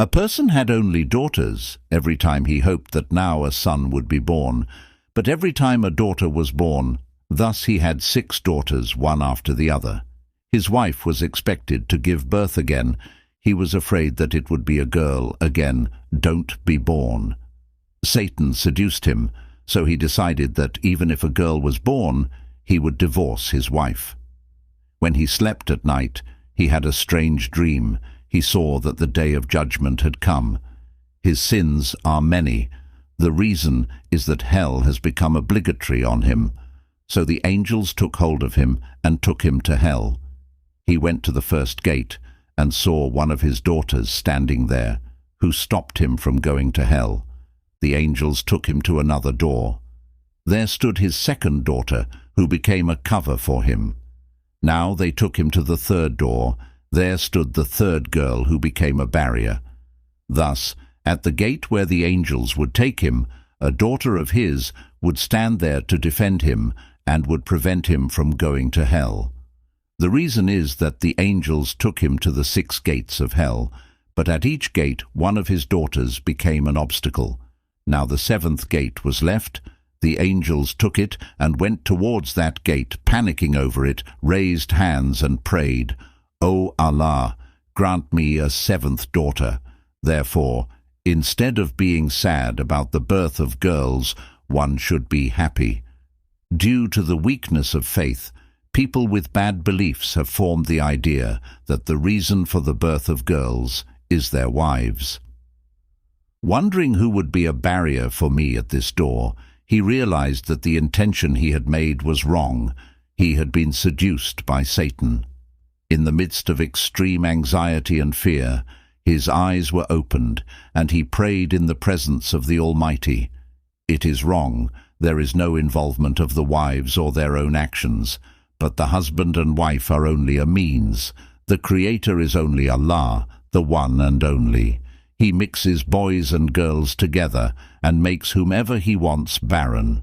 A person had only daughters. Every time he hoped that now a son would be born, but every time a daughter was born, thus he had 6 daughters, one after the other. His wife was expected to give birth again. He was afraid that it would be a girl again. Don't be born. Satan seduced him, so he decided that even if a girl was born, he would divorce his wife. When he slept at night, he had a strange dream. He saw that the day of judgment had come. His sins are many. The reason is that hell has become obligatory on him. So the angels took hold of him and took him to hell. He went to the first gate and saw one of his daughters standing there, who stopped him from going to hell. The angels took him to another door. There stood his second daughter, who became a cover for him. Now they took him to the third door. There stood the third girl, who became a barrier. Thus, at the gate where the angels would take him, a daughter of his would stand there to defend him and would prevent him from going to hell. The reason is that the angels took him to the 6 gates of hell, but at each gate one of his daughters became an obstacle. Now the 7th gate was left. The angels took it and went towards that gate, panicking over it, raised hands and prayed, "O Allah, grant me a 7th daughter." Therefore, instead of being sad about the birth of girls, one should be happy. Due to the weakness of faith, people with bad beliefs have formed the idea that the reason for the birth of girls is their wives. Wondering who would be a barrier for me at this door, he realized that the intention he had made was wrong. He had been seduced by Satan. In the midst of extreme anxiety and fear, his eyes were opened, and he prayed in the presence of the Almighty. It is wrong. There is no involvement of the wives or their own actions, but the husband and wife are only a means. The Creator is only Allah, the one and only. He mixes boys and girls together and makes whomever he wants barren.